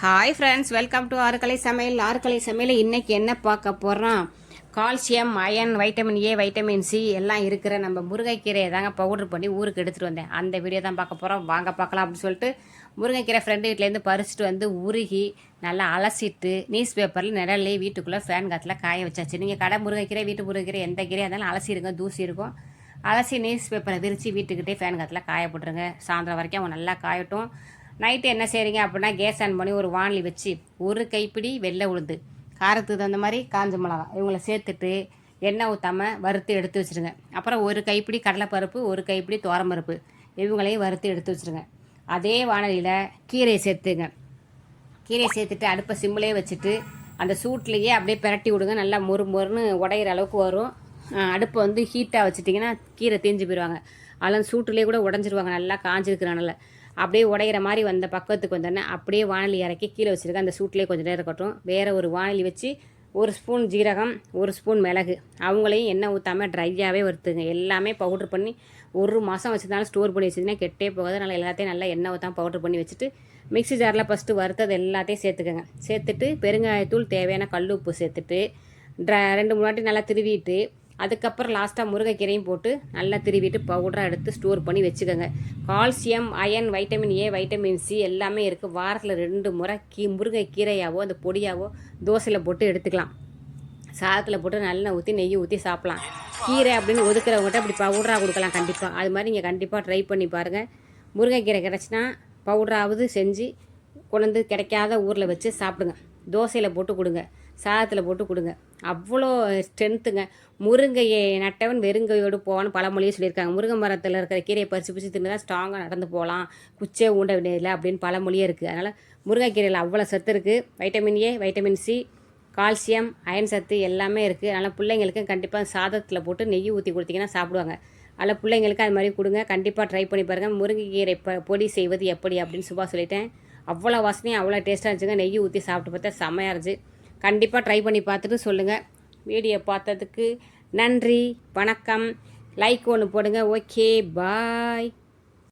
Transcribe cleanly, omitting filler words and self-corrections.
Hi friends, welcome to ஆறுக்கலை சமையல். ஆறுக்கலை சமையல் இன்றைக்கி என்ன பார்க்க போகிறோம்? Calcium, iron, vitamin A, vitamin C எல்லாம் இருக்கிற நம்ம முருங்கைக்கீரையை தாங்க பவுடர் பண்ணி ஊருக்கு எடுத்துகிட்டு வந்தேன். அந்த வீடியோ தான் பார்க்க போகிறோம். வாங்க பார்க்கலாம் அப்படின்னு சொல்லிட்டு முருங்கைக்கீரை ஃப்ரெண்டு வீட்டிலேருந்து பறிச்சுட்டு வந்து உருகி நல்லா அலசிட்டு நியூஸ் பேப்பரில் நிழல்லே வீட்டுக்குள்ளே ஃபேன் காற்றுல காய வச்சாச்சு. நீங்கள் கடை முருங்கைக்கீரை, வீட்டு முருங்கைக்கீரை எந்த கீரை இருந்தாலும் அலசிடுங்க, தூசி இருக்கும். அலசி நியூஸ் பேப்பரை விரித்து வீட்டுக்கிட்டே ஃபேன் காற்றுல காய போட்டுருங்க. சாயந்தரம் வரைக்கும் அவங்க நல்லா காயட்டும். நைட்டு என்ன செய்கிறீங்க அப்படின்னா, கேஸ் ஆன் பண்ணி ஒரு வானலி வச்சு ஒரு கைப்பிடி வெள்ளை உளுந்து, காரத்துக்கு தகுந்த மாதிரி காஞ்ச மிளகா இவங்களை சேர்த்துட்டு எண்ணெய் ஊற்றாமல் வறுத்து எடுத்து வச்சுருங்க. அப்புறம் ஒரு கைப்பிடி கடலைப்பருப்பு, ஒரு கைப்பிடி துவரம்பருப்பு இவங்களையும் வறுத்து எடுத்து வச்சுருங்க. அதே வானலியில் கீரையை சேர்த்துங்க. கீரையை சேர்த்துட்டு அடுப்பை சிம்மிலே வச்சுட்டு அந்த சூட்லேயே அப்படியே பிரட்டி விடுங்க. நல்லா மொறுன்னு உடையிற அளவுக்கு வரும். அடுப்பை வந்து ஹீட்டாக வச்சுட்டிங்கன்னா கீரை தேஞ்சு போயிடுவாங்க. அதெல்லாம் சூட்டுலேயே கூட உடஞ்சிருவாங்க. நல்லா காஞ்சிருக்கிறனால அப்படியே உடையிற மாதிரி வந்த பக்கத்துக்கு வந்தோடனே அப்படியே வானலி இறக்கி கீழே வச்சுருக்கேன். அந்த சூட்லேயே கொஞ்சம் நேரம் இருக்கட்டும். வேறு ஒரு வானலி வச்சு ஒரு ஸ்பூன் ஜீரகம், ஒரு ஸ்பூன் மிளகு அவங்களையும் எண்ணெய் ஊற்றாமல் ட்ரையாகவே வறுத்துங்க. எல்லாமே பவுட்ரு பண்ணி ஒரு மாதம் வச்சுருந்தாலும் ஸ்டோர் பண்ணி வச்சுருந்தீங்கன்னா கெட்டே போகாது. அதனால் எல்லாத்தையும் நல்லா எண்ணெய் ஊற்றாமல் பவுட்ரு பண்ணி வச்சுட்டு மிக்ஸி ஜாரில் ஃபஸ்ட்டு வறுத்தது எல்லாத்தையும் சேர்த்துக்கோங்க. சேர்த்துட்டு பெருங்காயத்தூள், தேவையான கல் உப்பு சேர்த்துட்டு 2-3 வாட்டி நல்லா திருவிட்டு அதுக்கப்புறம் லாஸ்ட்டாக முருங்கைக்கீரையும் போட்டு நல்லா திருவிட்டு பவுடராக எடுத்து ஸ்டோர் பண்ணி வச்சுக்கோங்க. Calcium, iron, vitamin A, vitamin C எல்லாமே இருக்குது. வாரத்தில் 2 முறை முருங்கைக்கீரையாவோ அந்த பொடியாவோ தோசையில் போட்டு எடுத்துக்கலாம். சாதத்தில் போட்டு நல்லா ஊற்றி நெய் ஊற்றி சாப்பிட்லாம். கீரை அப்படின்னு ஒதுக்குறவங்ககிட்ட அப்படி பவுடராக கொடுக்கலாம் கண்டிப்பாக. அது மாதிரி நீங்கள் கண்டிப்பாக ட்ரை பண்ணி பாருங்கள். முருங்கைக்கீரை கிடச்சினா பவுடராவது செஞ்சு கொண்டு கிடைக்காத ஊரில் வச்சு சாப்பிடுங்க. தோசையில் போட்டு கொடுங்க, சாதத்தில் போட்டு கொடுங்க. அவ்வளோ ஸ்ட்ரென்த்துங்க. முருங்கையை நட்டவன் வெறுங்கையோடு போவான்னு பழமொழியே சொல்லியிருக்காங்க. முருங்கை மரத்தில் இருக்கிற கீரையை பறித்து தின்னு தான் ஸ்ட்ராங்காக நடந்து போகலாம், குச்சே ஊண்ட வேண்டியதில்லை அப்படின்னு பழமொழியே இருக்குது. அதனால் முருங்கைக்கீரையில் அவ்வளோ சத்து இருக்குது. Vitamin A, vitamin C, calcium, iron சத்து எல்லாமே இருக்குது. அதனால் பிள்ளைங்களுக்கு கண்டிப்பாக சாதத்தில் போட்டு நெய் ஊற்றி கொடுத்தீங்கன்னா சாப்பிடுவாங்க. அதில் பிள்ளைங்களுக்கு அது மாதிரி கொடுங்க. கண்டிப்பாக ட்ரை பண்ணி பாருங்கள். முருங்கைக்கீரை பொடி செய்வது எப்படி அப்படின்னு சுபா சொல்லிட்டேன். அவ்வளோ வாசனையும் அவ்வளோ டேஸ்ட்டாக இருந்துச்சுங்க. நெய் ஊற்றி சாப்பிட்டு பார்த்தா செம்மையாக இருந்துச்சு. கண்டிப்பாக ட்ரை பண்ணி பார்த்துட்டு சொல்லுங்கள். வீடியோ பார்த்ததுக்கு நன்றி, வணக்கம். லைக் ஒன்று போடுங்க. ஓகே, பாய்.